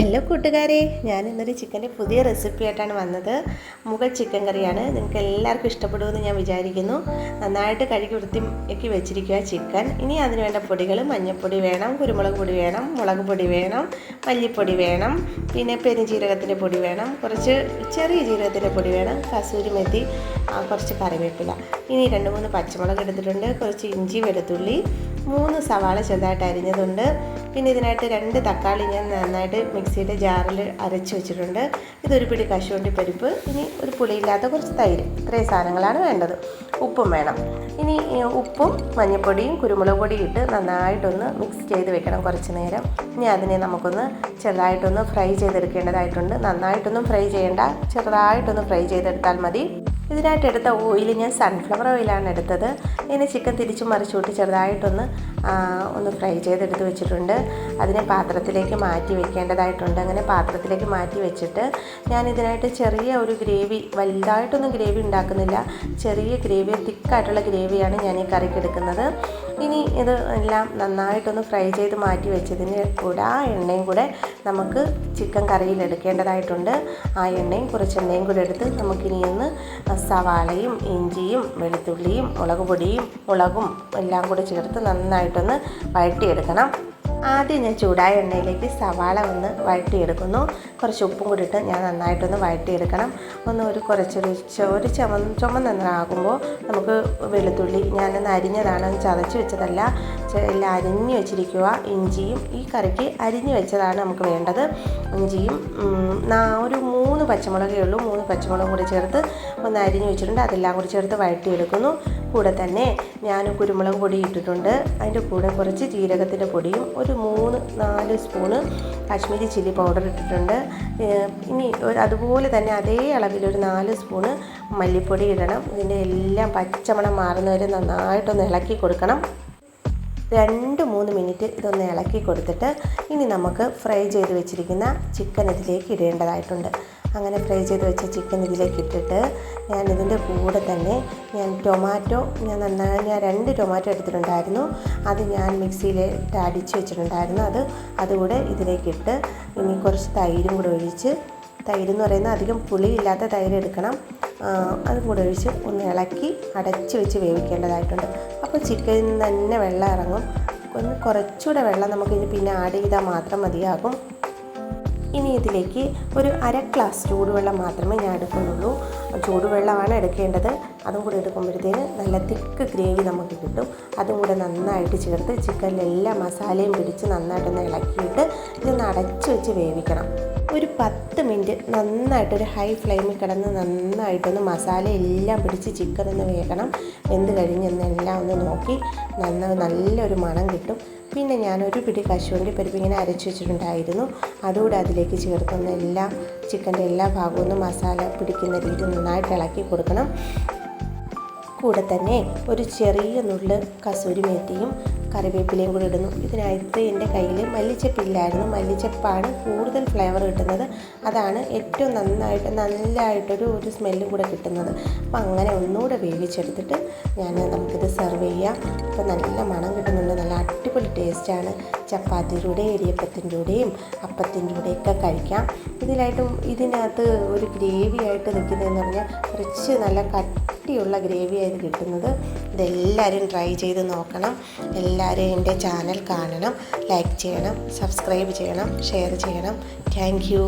Hello കൂട്ടുകാരെ, ഞാൻ ഇന്നൊരു ചിക്കൻ്റെ പുതിയ റെസിപ്പി ആയിട്ടാണ് വന്നത്. മുഗൾ ചിക്കൻ കറിയാണ്. നിങ്ങൾക്ക് എല്ലാവർക്കും ഇഷ്ടപ്പെടുമെന്ന് ഞാൻ വിചാരിക്കുന്നു. നന്നായിട്ട് കഴുകി വൃത്തിയാക്കി വെച്ചിരിക്കുക ചിക്കൻ. ഇനി അതിന് വേണ്ട പൊടികൾ: മഞ്ഞൾപ്പൊടി വേണം, കുരുമുളക് പൊടി വേണം, മുളക് പൊടി വേണം, മല്ലിപ്പൊടി വേണം, പിന്നെ പെരുംജീരകത്തിൻ്റെ പൊടി വേണം, കുറച്ച് ചെറിയ ജീരകത്തിൻ്റെ പൊടി വേണം, കസൂരി മെത്തി, കുറച്ച് കറിവേപ്പില. ഇനി 2-3 പച്ചമുളക് എടുത്തിട്ടുണ്ട്, കുറച്ച് ഇഞ്ചി, വെളുത്തുള്ളി, 3 സവാള ചെറുതായിട്ട് അരിഞ്ഞതുണ്ട്. പിന്നെ ഇതിനായിട്ട് 2 തക്കാളി ഞാൻ നന്നായിട്ട് മിക്സിയുടെ ജാറിൽ അരച്ച് വെച്ചിട്ടുണ്ട്. ഇതൊരു പിടി കശുവണ്ടി പരിപ്പ്, ഇനി ഒരു പുളിയില്ലാത്ത കുറച്ച് തൈര്. ഇത്രയും സാധനങ്ങളാണ് വേണ്ടത്. ഉപ്പും വേണം. ഇനി ഉപ്പും മഞ്ഞൾപ്പൊടിയും കുരുമുളക് പൊടിയും ഇട്ട് നന്നായിട്ടൊന്ന് മിക്സ് ചെയ്ത് വെക്കണം കുറച്ച് നേരം. ഇനി അതിനെ നമുക്കൊന്ന് ചെറുതായിട്ടൊന്ന് ഫ്രൈ ചെയ്തെടുക്കേണ്ടതായിട്ടുണ്ട്. നന്നായിട്ടൊന്നും ഫ്രൈ ചെയ്യേണ്ട, ചെറുതായിട്ടൊന്ന് ഫ്രൈ ചെയ്തെടുത്താൽ മതി. ഇതിനായിട്ട് എടുത്ത ഓയിൽ ഞാൻ സൺഫ്ലവർ ഓയിലാണ് എടുത്തത്. ഇനി ചിക്കൻ തിരിച്ചു മറിച്ചുവിട്ട് ചെറുതായിട്ടൊന്ന് ഫ്രൈ ചെയ്തെടുത്ത് വെച്ചിട്ടുണ്ട്. അതിനെ പാത്രത്തിലേക്ക് മാറ്റി വെക്കേണ്ടതായിട്ടുണ്ട്. അങ്ങനെ പാത്രത്തിലേക്ക് മാറ്റി വെച്ചിട്ട് ഞാൻ ഇതിനായിട്ട് ചെറിയ ഒരു ഗ്രേവി, വലുതായിട്ടൊന്നും ഗ്രേവി ഉണ്ടാക്കുന്നില്ല, ചെറിയ ഗ്രേവി, തിക്കായിട്ടുള്ള ഗ്രേവിയാണ് ഞാൻ ഈ കറിക്ക് എടുക്കുന്നത്. ഇനി ഇത് എല്ലാം നന്നായിട്ടൊന്ന് ഫ്രൈ ചെയ്ത് മാറ്റി വെച്ചതിന് കൂടെ ആ എണ്ണയും കൂടെ നമുക്ക് ചിക്കൻ കറിയിൽ എടുക്കേണ്ടതായിട്ടുണ്ട്. ആ എണ്ണയും കുറച്ച് എണ്ണയും കൂടെ എടുത്ത് നമുക്കിനി ഒന്ന് സവാളയും ഇഞ്ചിയും വെളുത്തുള്ളിയും മുളക് പൊടിയും മുളകും എല്ലാം കൂടി ചേർത്ത് നന്നായിട്ടൊന്ന് വഴറ്റിയെടുക്കണം. ആദ്യം ഞാൻ ചൂടായ എണ്ണയിലേക്ക് സവാള ഒന്ന് വഴറ്റിയെടുക്കുന്നു. കുറച്ച് ഉപ്പും കൂടി ഇട്ട് ഞാൻ നന്നായിട്ടൊന്ന് വഴറ്റിയെടുക്കണം. ഒരു ചുമന്ന നിറമാകുമ്പോൾ നമുക്ക് വെളുത്തുള്ളി, ഞാനൊന്ന് അരിഞ്ഞതാണ്, ചതച്ച് വെച്ചതല്ല, എല്ലാം അരിഞ്ഞ് വെച്ചിരിക്കുക. ഇഞ്ചിയും ഈ കറിക്ക് അരിഞ്ഞ് വെച്ചതാണ് നമുക്ക് വേണ്ടത്. ഇഞ്ചിയും ഒരു 3 പച്ചമുളകേ ഉള്ളൂ, 3 പച്ചമുളകും കൂടി ചേർത്ത് ഒന്ന് അരിഞ്ഞ് വെച്ചിട്ടുണ്ട്. അതെല്ലാം കൂടി ചേർത്ത് വഴറ്റിയെടുക്കുന്നു. കൂടെ തന്നെ ഞാൻ കുരുമുളക് പൊടി ഇട്ടിട്ടുണ്ട്. അതിൻ്റെ കൂടെ കുറച്ച് ജീരകത്തിൻ്റെ പൊടിയും ഒരു 3-4 സ്പൂണ് കാശ്മീരി ചില്ലി പൗഡർ ഇട്ടിട്ടുണ്ട്. ഇനി അതുപോലെ തന്നെ അതേ അളവിൽ ഒരു 4 സ്പൂണ് മല്ലിപ്പൊടി ഇടണം. ഇതിൻ്റെ എല്ലാം പച്ചമണം മാറുന്നവരെ നന്നായിട്ടൊന്ന് ഇളക്കി കൊടുക്കണം. 2-3 മിനിറ്റ് ഇതൊന്ന് ഇളക്കി കൊടുത്തിട്ട് ഇനി നമുക്ക് ഫ്രൈ ചെയ്ത് വെച്ചിരിക്കുന്ന ചിക്കൻ ഇതിലേക്ക് ഇടേണ്ടതായിട്ടുണ്ട്. അങ്ങനെ ഫ്രൈ ചെയ്ത് വെച്ച ചിക്കൻ ഇതിലേക്ക് ഇട്ടിട്ട് ഞാൻ ഇതിൻ്റെ കൂടെ തന്നെ ടൊമാറ്റോ, ഞാൻ 2 ടൊമാറ്റോ എടുത്തിട്ടുണ്ടായിരുന്നു. അത് ഞാൻ മിക്സിയിലിട്ട് അടിച്ച് വെച്ചിട്ടുണ്ടായിരുന്നു. അതുകൂടെ ഇതിലേക്കിട്ട് ഇനി കുറച്ച് തൈരും കൂടെ ഒഴിച്ച്, തൈരെന്ന് പറയുന്നത് അധികം പുളിയില്ലാത്ത തൈര് എടുക്കണം, അതും കൂടെ ഒഴിച്ച് ഒന്ന് ഇളക്കി അടച്ച് വെച്ച് വേവിക്കേണ്ടതായിട്ടുണ്ട്. അപ്പോൾ ചിക്കനിൽ നിന്ന് തന്നെ വെള്ളം ഇറങ്ങും. കുറച്ചുകൂടെ വെള്ളം നമുക്കിനി പിന്നെ ആഡ് ചെയ്താൽ മാത്രം മതിയാകും. ഇനി ഇതിലേക്ക് ഒരു 1/2 ഗ്ലാസ് ചൂടുവെള്ളം മാത്രമേ ഞാൻ എടുക്കുന്നുള്ളൂ. ചൂടുവെള്ളമാണ് എടുക്കേണ്ടത്. അതും കൂടെ എടുക്കുമ്പോഴത്തേന് നല്ല തിക്ക് ഗ്രേവി നമുക്ക് കിട്ടും. അതും കൂടെ നന്നായിട്ട് ചേർത്ത് ചിക്കനിലെല്ലാം മസാലയും പിടിച്ച് നന്നായിട്ടൊന്ന് ഇളക്കിയിട്ട് ഇതൊന്ന് അടച്ച് വെച്ച് വേവിക്കണം. ഒരു 10 മിനിറ്റ് നന്നായിട്ടൊരു ഹൈ ഫ്ലെയിമിൽ കിടന്ന് നന്നായിട്ടൊന്ന് മസാല എല്ലാം പിടിച്ച് ചിക്കൻ ഒന്ന് വേകണം. വെന്ത് കഴിഞ്ഞെന്നെല്ലാം ഒന്ന് നോക്കി നല്ലൊരു മണം കിട്ടും. പിന്നെ ഞാനൊരു പിടി കശുവണ്ടി പരിപ്പ് ഇങ്ങനെ അരച്ച് വെച്ചിട്ടുണ്ടായിരുന്നു. അതുകൂടെ അതിലേക്ക് ചേർത്തൊന്ന് ചിക്കൻ്റെ എല്ലാ ഭാഗവും ഒന്ന് മസാല പിടിക്കുന്ന രീതിയിൽ നന്നായിട്ട് ഇളക്കി കൊടുക്കണം. കൂടെ തന്നെ ഒരു ചെറിയ നുള്ള് കസൂരി മേത്തിയും കറിവേപ്പിലയും കൂടി ഇടുന്നു. ഇതിനകത്ത് എൻ്റെ കയ്യിൽ മല്ലിച്ചപ്പില്ലായിരുന്നു. മല്ലിച്ചപ്പാണ് കൂടുതൽ ഫ്ലേവർ കിട്ടുന്നത്. അതാണ് ഏറ്റവും നല്ലതായിട്ടൊരു സ്മെല്ലും കൂടെ കിട്ടുന്നത്. അപ്പം അങ്ങനെ ഒന്നുകൂടെ വേവിച്ചെടുത്തിട്ട് നമുക്കിത് സെർവ് ചെയ്യാം. ഇപ്പം നല്ല മണം കിട്ടുന്നുണ്ട്. നല്ല അടിപൊളി ടേസ്റ്റാണ്. ചപ്പാത്തിയുടെ, ഇടിയപ്പത്തിൻ്റെ കൂടെയും അപ്പത്തിൻ്റെ കൂടെയൊക്കെ കഴിക്കാം. ഇതിനകത്ത് ഒരു ഗ്രേവി ആയിട്ട് നിൽക്കുന്നതെന്ന് പറഞ്ഞാൽ കുറച്ച് നല്ല കട്ടിയുള്ള ഗ്രേവി ആയിട്ട് കിട്ടുന്നത്. ഇതെല്ലാവരും ട്രൈ ചെയ്ത് നോക്കണം. എല്ലാവരും എൻ്റെ ചാനൽ കാണണം, ലൈക്ക് ചെയ്യണം, സബ്സ്ക്രൈബ് ചെയ്യണം, ഷെയർ ചെയ്യണം. Thank you.